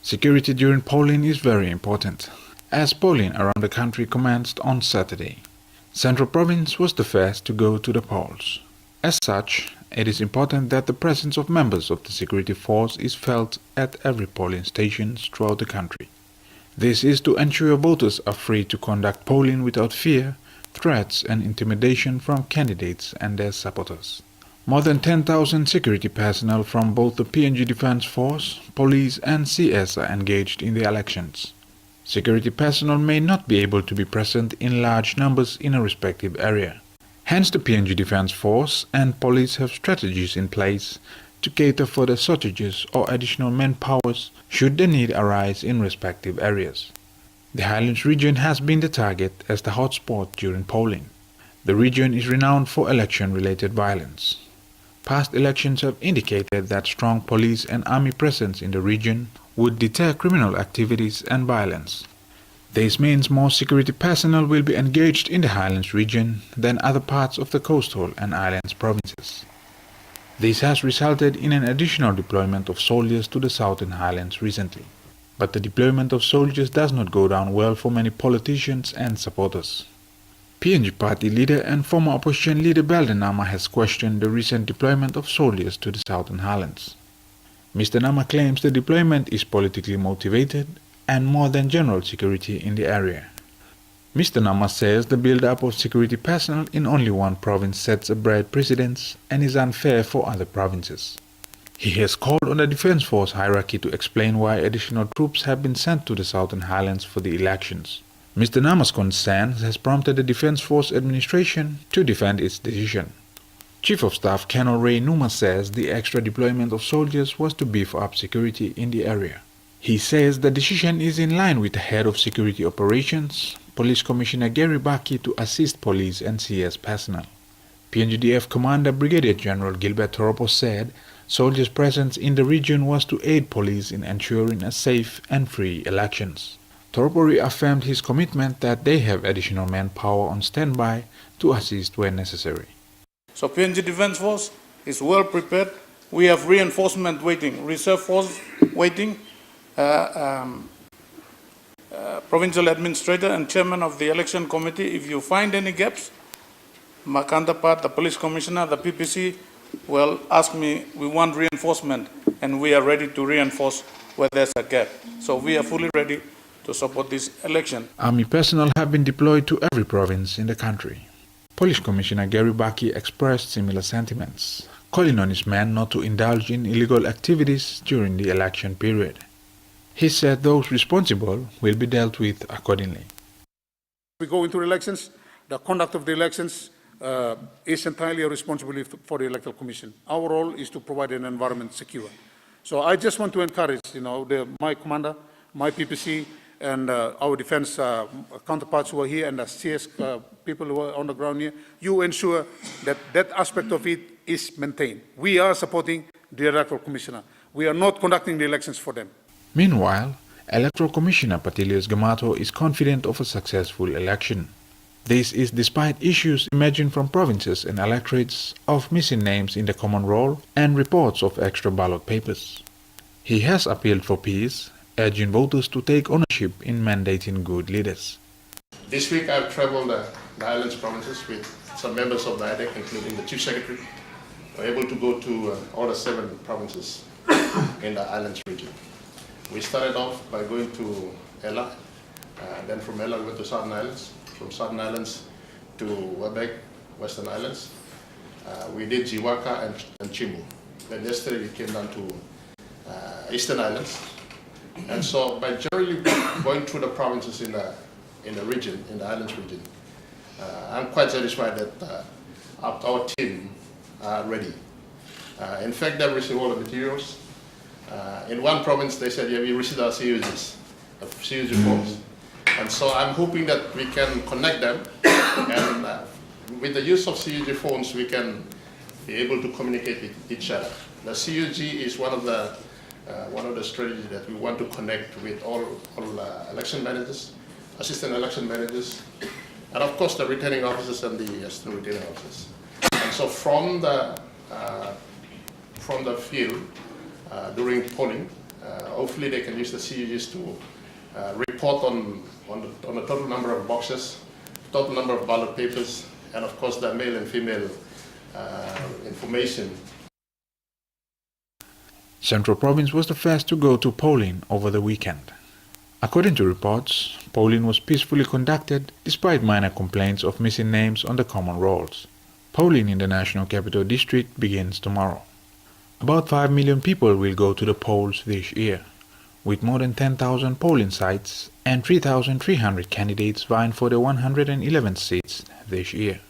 Security during polling is very important, as polling around the country commenced on Saturday. Central Province was the first to go to the polls. As such, it is important that the presence of members of the security force is felt at every polling station throughout the country. This is to ensure voters are free to conduct polling without fear, threats and intimidation from candidates and their supporters. More than 10,000 security personnel from both the PNG Defence Force, police and CS are engaged in the elections. Security personnel may not be able to be present in large numbers in a respective area. Hence the PNG Defence Force and police have strategies in place to cater for the shortages or additional manpowers should the need arise in respective areas. The Highlands region has been the target as the hotspot during polling. The region is renowned for election-related violence. Past elections have indicated that strong police and army presence in the region would deter criminal activities and violence. This means more security personnel will be engaged in the Highlands region than other parts of the coastal and islands provinces. This has resulted in an additional deployment of soldiers to the Southern Highlands recently. But the deployment of soldiers does not go down well for many politicians and supporters. PNG party leader and former opposition leader Belden Nama has questioned the recent deployment of soldiers to the Southern Highlands. Mr. Nama claims the deployment is politically motivated and more than general security in the area. Mr. Nama says the build-up of security personnel in only one province sets a bad precedent and is unfair for other provinces. He has called on the Defence Force hierarchy to explain why additional troops have been sent to the Southern Highlands for the elections. Mr. Nama's concern has prompted the Defence Force administration to defend its decision. Chief of Staff Colonel Ray Numa says the extra deployment of soldiers was to beef up security in the area. He says the decision is in line with the head of security operations, Police Commissioner Gary Baki, to assist police and CS personnel. PNGDF Commander Brigadier General Gilbert Toropo said soldiers' presence in the region was to aid police in ensuring a safe and free elections. Toropo reaffirmed his commitment that they have additional manpower on standby to assist when necessary. So PNG Defence Force is well prepared. We have reinforcement waiting, reserve force waiting. Provincial Administrator and Chairman of the Election Committee, if you find any gaps, my counterpart, the Police Commissioner, the PPC, will ask me, we want reinforcement, and we are ready to reinforce where there's a gap. So we are fully ready to support this election. Army personnel have been deployed to every province in the country. Police Commissioner Gary Baki expressed similar sentiments, calling on his men not to indulge in illegal activities during the election period. He said those responsible will be dealt with accordingly. We go into elections, the conduct of the elections is entirely a responsibility for the Electoral Commission. Our role is to provide an environment secure. So I just want to encourage, my commander, my PPC, and our defense counterparts who are here and the CS people who are on the ground here, you ensure that that aspect of it is maintained. We are supporting the Electoral Commissioner. We are not conducting the elections for them. Meanwhile, Electoral Commissioner Patilius Gamato is confident of a successful election. This is despite issues emerging from provinces and electorates of missing names in the common roll and reports of extra ballot papers. He has appealed for peace, urging voters to take ownership in mandating good leaders. This week I've traveled the islands provinces with some members of the IDEC, including the Chief Secretary. We're able to go to all the 7 provinces in the islands region. We started off by going to Ella, then from Ella we went to Southern Islands, from Southern Islands to Webek, Western Islands. We did Jiwaka and Chimu. Then yesterday we came down to Eastern Islands. And so by generally going through the provinces in the region, in the islands region, I'm quite satisfied that our team are ready. In fact, they've received all the materials. In one province, they said, yeah, we received our CUGs, CUG forms. And so I'm hoping that we can connect them, and with the use of CUG phones, we can be able to communicate with each other. The CUG is one of the strategies that we want to connect with all election managers, assistant election managers, and of course the returning officers and the assistant returning officers. And so from the field during polling, Hopefully they can use the CUGs to report on the total number of boxes, total number of ballot papers, and of course the male and female information. Central Province was the first to go to polling over the weekend. According to reports, polling was peacefully conducted despite minor complaints of missing names on the common rolls. Polling in the National Capital District begins tomorrow. About 5 million people will go to the polls this year, with more than 10,000 polling sites and 3,300 candidates vying for the 111 seats this year.